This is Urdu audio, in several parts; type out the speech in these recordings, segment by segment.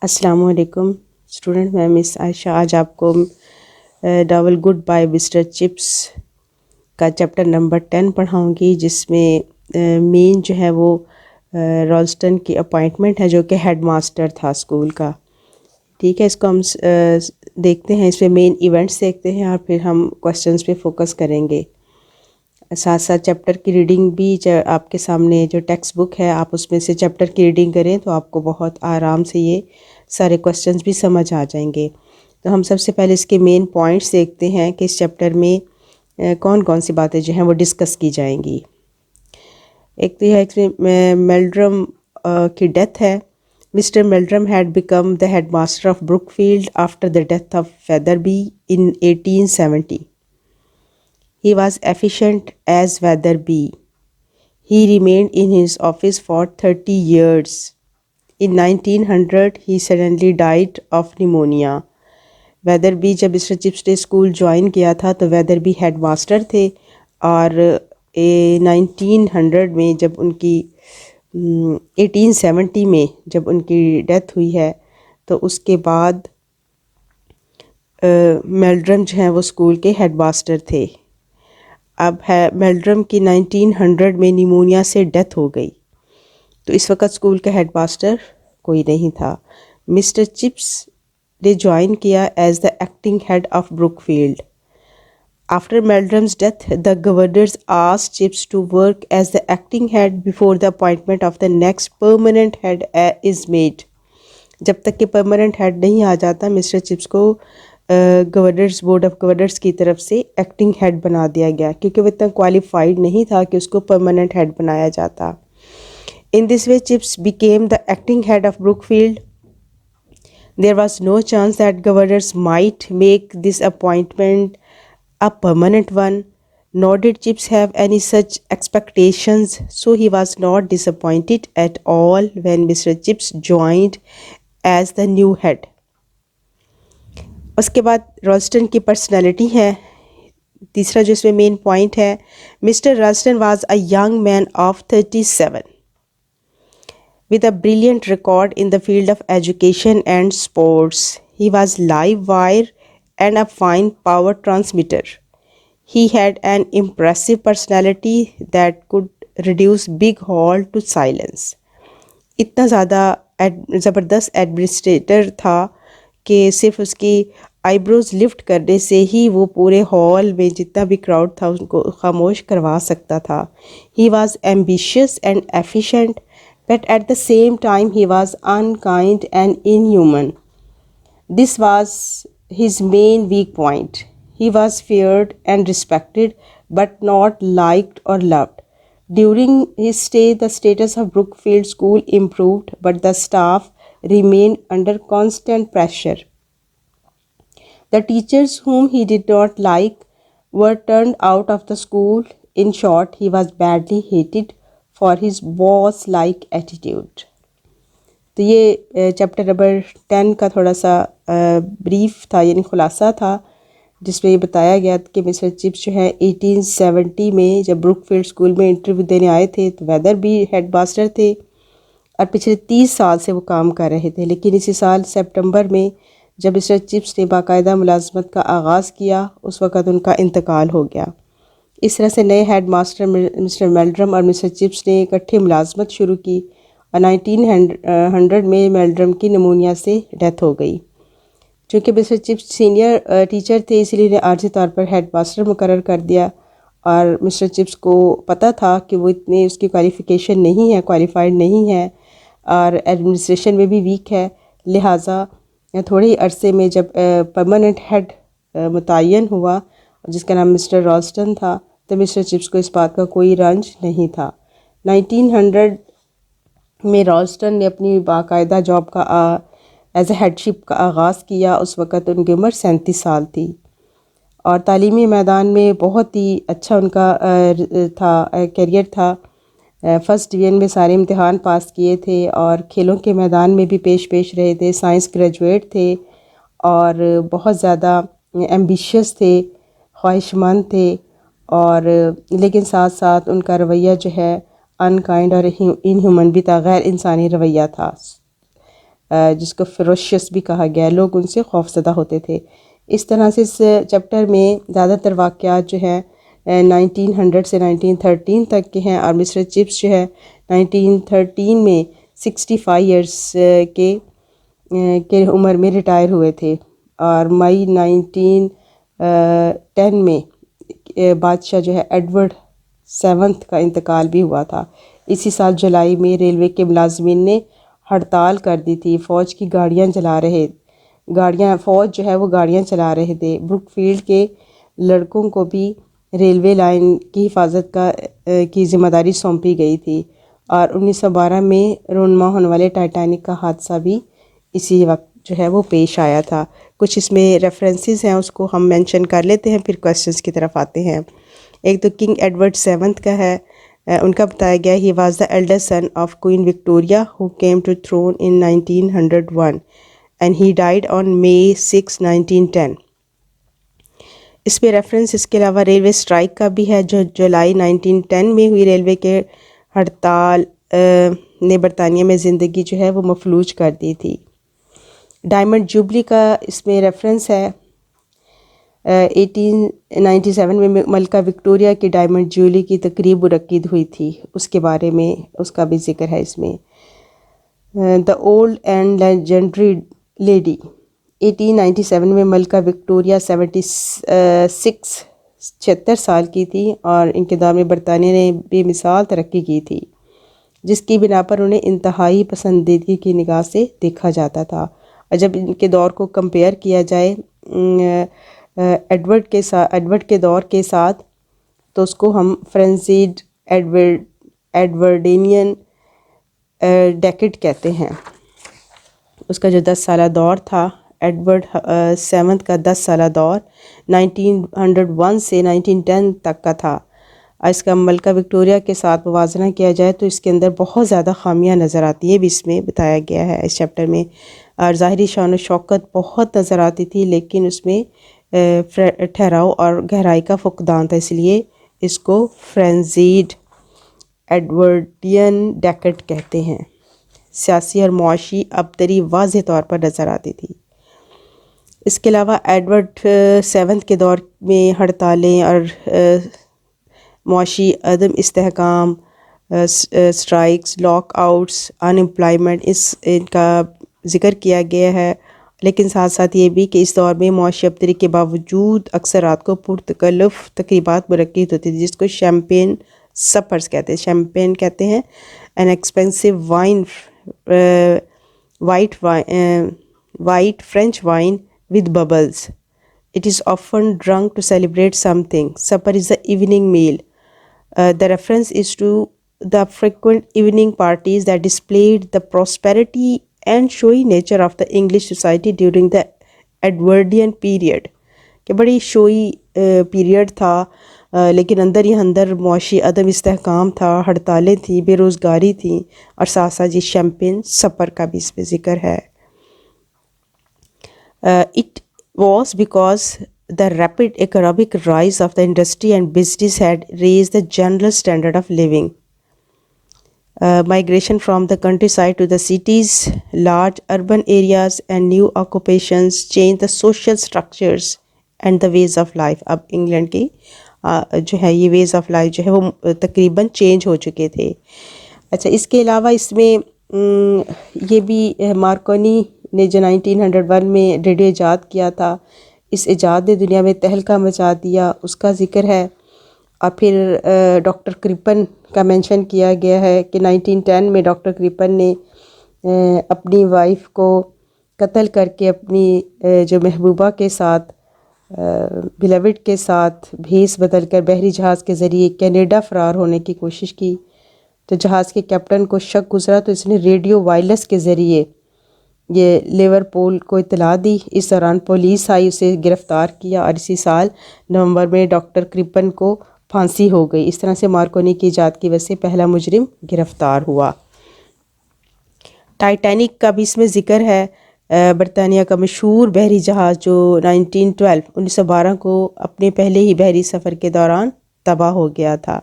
السلام علیکم اسٹوڈنٹ، میں مس عائشہ آج آپ کو ڈاول گڈ بائی مسٹر چپس کا چیپٹر نمبر 10 پڑھاؤں گی، جس میں مین جو ہے وہ رالسٹن کی اپوائنٹمنٹ ہے جو کہ ہیڈ ماسٹر تھا اسکول کا. ٹھیک ہے، اس کو ہم دیکھتے ہیں، اس میں مین ایونٹس دیکھتے ہیں اور پھر ہم کوسچنس پہ فوکس کریں گے. ساتھ ساتھ چیپٹر کی ریڈنگ بھی آپ کے سامنے جو ٹیکسٹ بک ہے آپ اس میں سے چیپٹر کی ریڈنگ کریں تو آپ کو بہت آرام سے یہ سارے کوسچنس بھی سمجھ آ جائیں گے. تو ہم سب سے پہلے اس کے مین پوائنٹس دیکھتے ہیں کہ اس چیپٹر میں کون کون سی باتیں جو ہیں وہ ڈسکس کی جائیں گی. ایک تو یہ ہے کہ میلڈرم کی ڈیتھ ہے. Mr Meldrum had become the headmaster of Brookfield after the death of Wetherby in 1870. He was efficient as Weatherby. He remained in his office for 30 years. In 1900, he suddenly died of pneumonia. ویدربی جب مسٹر چپس نے اسکول جوائن کیا تھا تو ویدربی ہیڈ ماسٹر تھے، اور 1900 میں جب ان کی 1870 میں جب ان کی ڈیتھ ہوئی ہے تو اس کے بعد میلڈرم جو ہیں وہ اسکول کے ہیڈ ماسٹر تھے. اب ہے میلڈرم کی 1900 میں نیمونیا سے ڈیتھ ہو گئی تو اس وقت اسکول کا ہیڈ ماسٹر کوئی نہیں تھا. مسٹر چپس نے جوائن کیا as the acting head of Brookfield. After Meldrum's death the governors asked Chips to work as the acting head before the appointment of the next permanent head is made. جب تک کہ پرماننٹ ہیڈ نہیں آ جاتا مسٹر چپس کو گورنرز بورڈ آف گورنرز کی طرف سے ایکٹنگ ہیڈ بنا دیا گیا، کیونکہ وہ اتنا کوالیفائڈ نہیں تھا کہ اس کو پرماننٹ ہیڈ بنایا جاتا. In this way Chips became the acting head of Brookfield. There was no chance that governors might make this appointment a permanent one, nor did Chips have any such expectations, so he was not disappointed at all when Mr. Chips joined as the new head. اس کے بعد رالسٹن کی پرسنالٹی ہے. تیسرا جو اس میں مین پوائنٹ ہے، Mr Ralston was a young man of 37 with a brilliant record in the field of education and sports. He was live wire and a fine power transmitter. He had an impressive personality that could reduce big hall to silence. اتنا زیادہ زبردست ایڈمنسٹریٹر تھا کہ صرف اس کی آئی بروز لفٹ کرنے سے ہی وہ پورے ہال میں جتنا بھی کراؤڈ تھا ان کو خاموش کروا سکتا تھا. He was ambitious and efficient, but at the same time he was unkind and inhuman. This was his main weak point. He was feared and respected, but not liked or loved. During his stay, the status of Brookfield School improved, but the staff remained under constant pressure. The teachers whom he did not like were turned out of the school. In short, he was badly hated for his boss-like attitude. تو یہ چیپٹر نمبر 10 کا تھوڑا سا بریف تھا، یعنی خلاصہ تھا، جس میں یہ بتایا گیا کہ مسٹر چپس جو ہے 1870 میں جب بروک فیلڈ اسکول میں انٹرویو دینے آئے تھے تو ویدر بھی ہیڈ ماسٹر تھے اور پچھلے 30 سال سے وہ کام کر رہے تھے. لیکن اسی سال سپٹمبر میں جب مسٹر چپس نے باقاعدہ ملازمت کا آغاز کیا اس وقت ان کا انتقال ہو گیا. اس طرح سے نئے ہیڈ ماسٹر مسٹر میلڈرم اور مسٹر چپس نے اکٹھے ملازمت شروع کی اور 1900 میں میلڈرم کی نمونیا سے ڈیتھ ہو گئی. چونکہ مسٹر چپس سینئر ٹیچر تھے اس لیے انہیں عارضی طور پر ہیڈ ماسٹر مقرر کر دیا، اور مسٹر چپس کو پتہ تھا کہ وہ اتنے اس کی کوالیفیکیشن نہیں ہے، کوالیفائڈ نہیں ہے اور ایڈمنسٹریشن میں بھی ویک ہے. لہٰذا تھوڑے ہی عرصے میں جب پرماننٹ ہیڈ متعین ہوا جس کا نام مسٹر رالسٹن تھا تو مسٹر چپس کو اس بات کا کوئی رنج نہیں تھا. 1900 میں رالسٹن نے اپنی باقاعدہ جاب کا ایز اے ہیڈ شپ کا آغاز کیا. اس وقت ان کی عمر 37 سال تھی اور تعلیمی میدان میں بہت ہی اچھا ان کا تھا کیریئر تھا. فرسٹ ڈویژن میں سارے امتحان پاس کیے تھے اور کھیلوں کے میدان میں بھی پیش رہے تھے. سائنس گریجویٹ تھے اور بہت زیادہ ایمبیشیس تھے، خواہش مند تھے، اور لیکن ساتھ ساتھ ان کا رویہ جو ہے انکائنڈ اور انہیومن بھی تھا، غیر انسانی رویہ تھا. جس کو فیروشیس بھی کہا گیا ہے، لوگ ان سے خوف زدہ ہوتے تھے۔ اس طرح سے اس چیپٹر میں زیادہ تر واقعات جو ہیں 1900 سے 1913 تک کے ہیں، اور مسٹر چپس جو ہے 1913 میں 65 ایئرس کے عمر میں ریٹائر ہوئے تھے، اور مئی 1910 میں بادشاہ جو ہے ایڈورڈ 7 کا انتقال بھی ہوا تھا۔ اسی سال جولائی میں ریلوے کے ملازمین نے ہڑتال کر دی تھی، فوج جو ہے وہ گاڑیاں چلا رہے تھے۔ بروک فیلڈ کے لڑکوں کو بھی ریلوے لائن کی حفاظت کی ذمہ داری سونپی گئی تھی، اور 1912 میں رونما ہونے والے ٹائٹینک کا حادثہ بھی اسی وقت جو ہے وہ پیش آیا تھا۔ کچھ اس میں ریفرنسز ہیں، اس کو ہم مینشن کر لیتے ہیں، پھر کویسچنز کی طرف آتے ہیں۔ ایک تو کنگ ایڈورڈ 7 کا ہے، ان کا بتایا گیا he was the elder son of Queen Victoria who came to throne in 1901 and he died on May 6 1910۔ اس پہ ریفرنس اس کے علاوہ ریلوے اسٹرائک کا بھی ہے، جو جولائی 1910 میں ہوئی۔ ریلوے کے ہڑتال نے برطانیہ میں زندگی جو ہے وہ مفلوج کر دی تھی۔ ڈائمنڈ جوبلی کا اس میں ریفرنس ہے، 1897 میں ملکہ وکٹوریہ کی ڈائمنڈ جوبلی کی تقریب منعقد ہوئی تھی، اس کے بارے میں اس کا بھی ذکر ہے اس میں۔ The old and legendary lady, 1897 میں ملکہ وکٹوریہ 76 سال کی تھی، اور ان کے دور میں برطانیہ نے بے مثال ترقی کی تھی، جس کی بنا پر انہیں انتہائی پسندیدگی کی نگاہ سے دیکھا جاتا تھا۔ اور جب ان کے دور کو کمپیئر کیا جائے ایڈورڈ کے دور کے ساتھ، تو اس کو ہم فرینزیڈ ایڈورڈینین ڈیکڈ کہتے ہیں۔ اس کا جو 10 سالہ دور تھا، ایڈورڈ 7 کا 10 سالہ دور 1901 سے 1910 تک کا تھا۔ اس کا ملکہ وکٹوریہ کے ساتھ موازنہ کیا جائے تو اس کے اندر بہت زیادہ خامیاں نظر آتی ہیں، بھی اس میں بتایا گیا ہے اس چیپٹر میں، اور ظاہری شان و شوکت بہت نظر آتی تھی، لیکن اس میں ٹھہراؤ اور گہرائی کا فقدان تھا، اس لیے اس کو فرینزیڈ ایڈورڈین ڈیکڈ کہتے ہیں۔ سیاسی اور معاشی ابتری واضح طور پر نظر آتی تھی۔ اس کے علاوہ ایڈورڈ 7 کے دور میں ہڑتالیں اور معاشی عدم استحکام، اسٹرائکس، لاک آؤٹس، ان امپلائمنٹ، ان کا ذکر کیا گیا ہے، لیکن ساتھ ساتھ یہ بھی کہ اس دور میں معاشی ابتری کے باوجود اکثر رات کو پرتکلف تقریبات منعقد ہوتی تھی، جس کو شیمپین سپرز کہتے ہیں۔ شیمپین کہتے ہیں an expensive wine, white French wine with bubbles. It is often drunk to celebrate something. Supper is the evening meal. The reference is to the frequent evening parties that displayed the prosperity and showy nature of the English society during the Edwardian period. کہ بڑی شوئی پیریڈ تھا، لیکن اندر ہی اندر معاشی عدم استحکام تھا، ہڑتالیں تھیں، بے روزگاری تھیں، اور ساتھ ساتھ یہ شیمپین سپر کا بھی اس پہ ذکر ہے۔ It was because the rapid economic rise of the industry and business had raised the general standard of living. Migration from the countryside to the cities, large urban areas and new occupations changed the social structures and the ways of life. اب انگلینڈ کی جو ہے یہ ویز آف لائف جو ہے وہ تقریباً چینج ہو چکے تھے۔ اچھا، اس کے علاوہ اس میں یہ بھی مارکونی نے جو 1901 میں ریڈیو ایجاد کیا تھا، اس ایجاد نے دنیا میں تہلکہ مچا دیا، اس کا ذکر ہے۔ اور پھر ڈاکٹر کرپن کا مینشن کیا گیا ہے کہ 1910 میں ڈاکٹر کرپن نے اپنی وائف کو قتل کر کے اپنی جو محبوبہ کے ساتھ، بلیوڈ کے ساتھ بھیس بدل کر بحری جہاز کے ذریعے کینیڈا فرار ہونے کی کوشش کی۔ تو جہاز کے کیپٹن کو شک گزرا تو اس نے ریڈیو وائرلیس کے ذریعے یہ لیورپول کو اطلاع دی۔ اس دوران پولیس آئی، اسے گرفتار کیا، اور اسی سال نومبر میں ڈاکٹر کرپن کو پھانسی ہو گئی۔ اس طرح سے مارکونی کی ایجاد کی وجہ سے پہلا مجرم گرفتار ہوا۔ ٹائٹینک کا بھی اس میں ذکر ہے، برطانیہ کا مشہور بحری جہاز جو 1912 کو اپنے پہلے ہی بحری سفر کے دوران تباہ ہو گیا تھا۔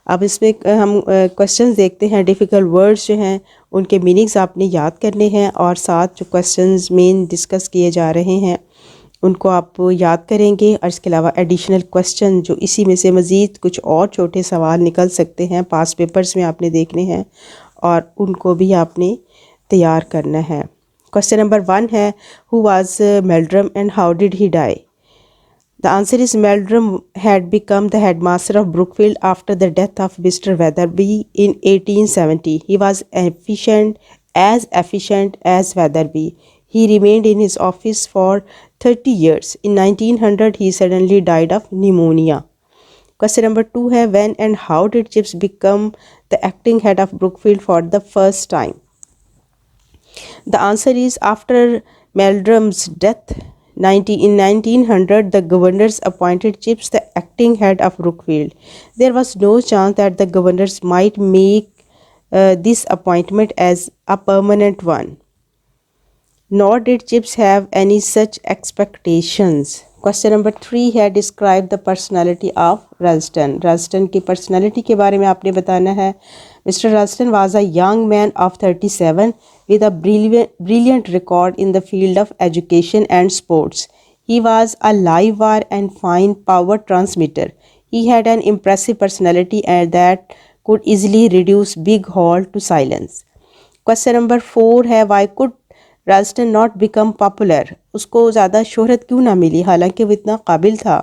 اب اس میں ہم کوشچنز دیکھتے ہیں. ڈیفیکلٹ ورڈز جو ہیں ان کے میننگز آپ نے یاد کرنے ہیں، اور ساتھ جو کوشچنز مین ڈسکس کیے جا رہے ہیں ان کو آپ یاد کریں گے، اور اس کے علاوہ ایڈیشنل کوشچن جو اسی میں سے مزید کچھ اور چھوٹے سوال نکل سکتے ہیں پاس پیپرز میں آپ نے دیکھنے ہیں، اور ان کو بھی آپ نے تیار کرنا ہے. کوشچن نمبر 1 ہے who was Meldrum and how did he die. The answer is Meldrum had become the headmaster of Brookfield after the death of Mr. Weatherby in 1870. He was efficient as Weatherby. He remained in his office for 30 years. In 1900, he suddenly died of pneumonia. Question number 2 ہے when and how did Chips become the acting head of Brookfield for the first time? The answer is after Meldrum's death. In 1900, the governors appointed Chips the acting head of Brookfield. There was no chance that the governors might make this appointment as a permanent one. Nor did Chips have any such expectations. Question number 3 ہے describe the personality of Ralston. Ralston کی personality کے بارے میں آپ نے بتانا ہے. Mr. Ralston was a young man of 37 with a brilliant record in the field of education and sports. He was a live wire and fine power transmitter. He had an impressive personality and that could easily reduce big hall to silence. Question number 4 ہے why could Ralston not become popular. اس کو زیادہ شہرت کیوں نہ ملی حالانکہ وہ اتنا قابل تھا.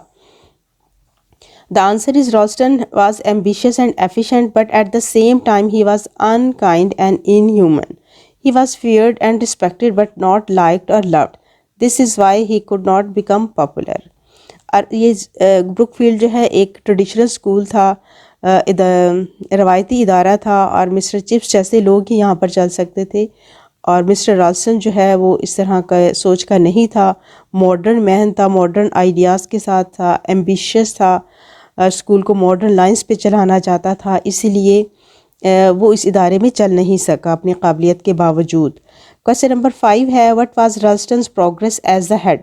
The answer is Ralston was ambitious and efficient, but at the same time he was unkind and inhuman. He was feared and respected but not liked or loved. This is why he could not become popular. اور یہ بروک فیلڈ جو ہے ایک ٹریڈیشنل اسکول تھا، روایتی ادارہ تھا، اور مسٹر چپس جیسے لوگ ہی یہاں پر چل سکتے تھے. اور مسٹر رالسٹن جو ہے وہ اس طرح کا سوچ کا نہیں تھا، ماڈرن مین تھا، ماڈرن آئیڈیاز کے ساتھ تھا، ایمبیشیس تھا، اسکول کو ماڈرن لائنز پہ چلانا چاہتا تھا، اسی لیے وہ اس ادارے میں چل نہیں سکا اپنی قابلیت کے باوجود. کویسچن نمبر 5 ہے what was Ralston's progress as the head.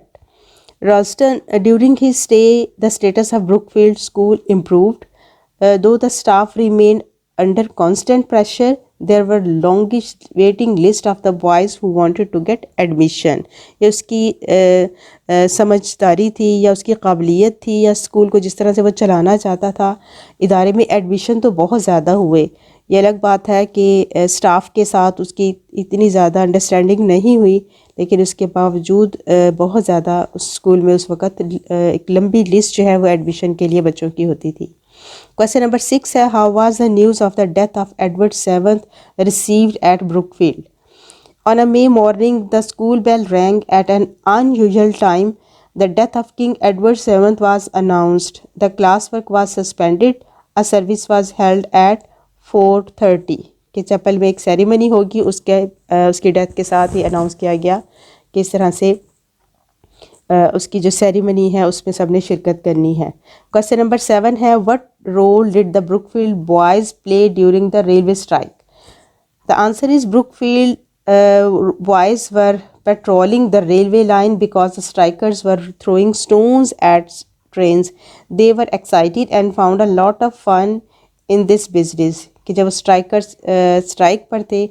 Ralston, during his stay, the status of Brookfield School improved. Though the staff remained under constant pressure, there were longish waiting list of the boys who wanted to get admission. یہ اس کی سمجھداری تھی یا اس کی قابلیت تھی یا اسکول کو جس طرح سے وہ چلانا چاہتا تھا. ادارے میں ایڈمیشن تو بہت زیادہ ہوئے. یہ الگ بات ہے کہ اسٹاف کے ساتھ اس کی اتنی زیادہ انڈرسٹینڈنگ نہیں ہوئی، لیکن اس کے باوجود بہت زیادہ اسکول میں اس وقت ایک لمبی لسٹ جو ہے وہ ایڈمیشن کے لیے بچوں کی ہوتی تھی. کویسچن نمبر 6 ہے how was the news of the death of Edward seventh received at Brookfield. On a May morning the school bell rang at an unusual time. The death of King Edward seventh was announced. The class work was suspended. A service was held at 4:30 کہ چیپل میں ایک سیریمنی ہوگی. اس کی ڈیتھ کے ساتھ ہی اناؤنس کیا گیا کہ اس طرح سے اس کی جو سیریمنی ہے اس میں سب نے شرکت کرنی ہے. کویسچن نمبر 7 ہے what role did the Brookfield boys play during the railway strike. The answer is Brookfield boys were patrolling the railway line because the strikers were throwing stones at trains. They were excited and found a lot of fun in this business. کہ جب اسٹرائکرز اسٹرائک پر تھے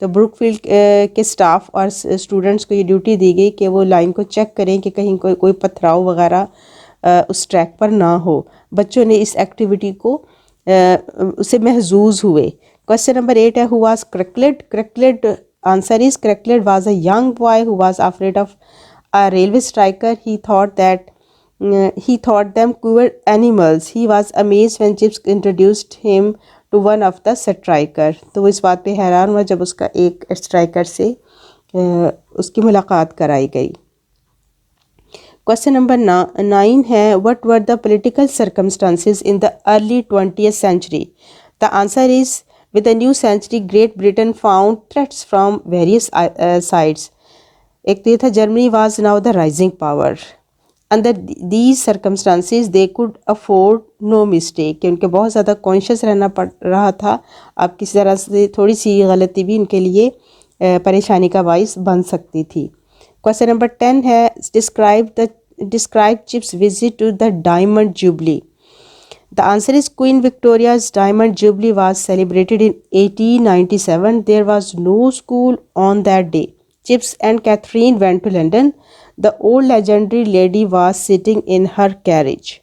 تو بروک فیلڈ کے اسٹاف اور اسٹوڈنٹس کو یہ ڈیوٹی دی گئی کہ وہ لائن کو چیک کریں کہ کہیں کوئی پتھراؤ وغیرہ اس ٹریک پر نہ ہو. بچوں نے اس ایکٹیویٹی کو اسے محظوظ ہوئے. کویسچن نمبر 8 ہے who was Kirkald. Kirkald answer is Kirkald was a young boy who was afraid of a railway striker. He thought them cruel animals. He was amazed when Chips introduced him to one of the striker. تو وہ اس بات پہ حیران ہوا جب اس کا ایک اسٹرائکر سے اس کی ملاقات کرائی گئی. کویسچن نمبر 9 ہے what were the political circumstances in the early 20th century. The answer is with the new century Great Britain found threats from various sides. ایک تو یہ تھا Germany was now the rising power. Under these circumstances they could afford no mistake کہ ان کے بہت زیادہ کانشیس رہنا پڑ رہا تھا. اب کسی طرح سے تھوڑی سی غلطی بھی ان کے لیے پریشانی کا باعث بن سکتی تھی. کویسچن نمبر 10 ہے describe Chips' visit to the Diamond Jubilee. The answer is Queen Victoria's Diamond Jubilee was celebrated in 1897. There was no school on that day. Chips and Catherine went to London. The old legendary lady was sitting in her carriage.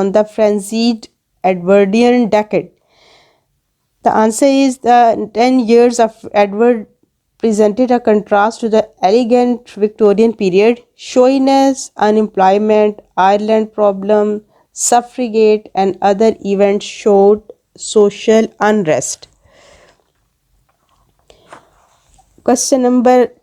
on the frenzied Edwardian decade. The answer is the 10 years of Edward presented a contrast to the elegant Victorian period. Showiness, unemployment, Ireland problem, suffragette and other events showed social unrest. Question number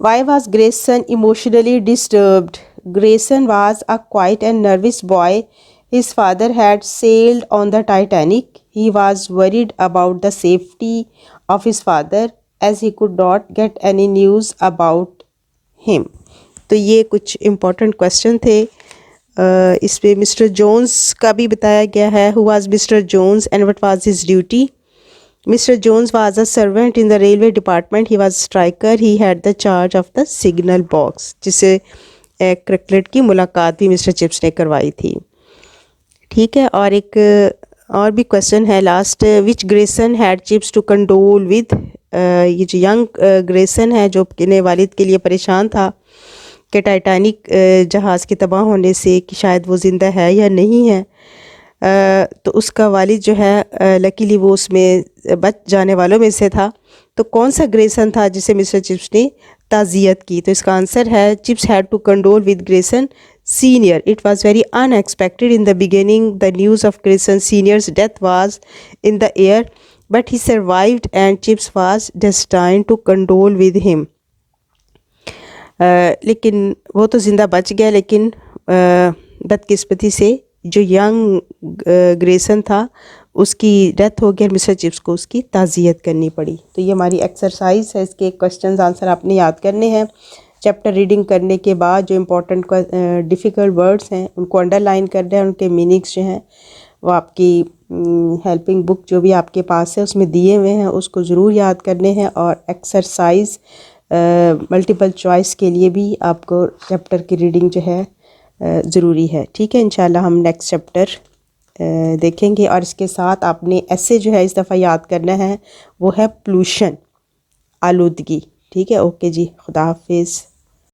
why was Grayson emotionally disturbed? Grayson was a quiet and nervous boy. His father had sailed on the Titanic. He was worried about the safety of his father as he could not get any news about him. تو یہ کچھ امپورٹنٹ کویسچن تھے. اس پہ مسٹر جونز کا بھی بتایا گیا ہے. Who was Mr Jones and what was his duty? Mr. Jones was a servant in the railway department. He was a striker. He had the charge of the signal box. جس سے کرکلٹ کی ملاقات بھی مسٹر چپس نے کروائی تھی. ٹھیک ہے. اور ایک اور بھی کویسچن ہے last. Which Grayson had Chips to condole with? یہ جو ینگ گریسن ہے جو اپنے والد کے لیے پریشان تھا کہ ٹائٹینک جہاز کے تباہ ہونے سے کہ شاید وہ زندہ ہے یا نہیں ہے، تو اس کا والد جو ہے لکیلی وہ اس میں بچ جانے والوں میں سے تھا. تو کون سا گریسن تھا جسے مسٹر چپس نے تعزیت کی؟ تو اس کا آنسر ہے Chips had to condole with Grayson senior. It was very unexpected in the beginning. The news of Grayson senior's death was in the air but he survived and Chips was destined to condole with him. لیکن وہ تو زندہ بچ گیا، لیکن بدقسمتی سے جو ینگ گریسن تھا اس کی ڈیتھ ہو گئی اور مسٹر چپس کو اس کی تعزیت کرنی پڑی. تو یہ ہماری ایکسرسائز ہے. اس کے کویسچنز آنسر آپ نے یاد کرنے ہیں. چیپٹر ریڈنگ کرنے کے بعد جو امپورٹنٹ ڈیفیکلٹ ورڈز ہیں ان کو انڈر لائن کرنا ہے. ان کے میننگس جو ہیں وہ آپ کی ہیلپنگ بک جو بھی آپ کے پاس ہے اس میں دیے ہوئے ہیں، اس کو ضرور یاد کرنے ہیں. اور ایکسرسائز ملٹیپل چوائس کے لیے بھی آپ کو چیپٹر کی ریڈنگ جو ہے ضروری ہے. ٹھیک ہے. انشاءاللہ ہم نیکسٹ چیپٹر دیکھیں گے. اور اس کے ساتھ آپ نے ایسے جو ہے اس دفعہ یاد کرنا ہے وہ ہے پولوشن، آلودگی. ٹھیک ہے. اوکے جی، خدا حافظ.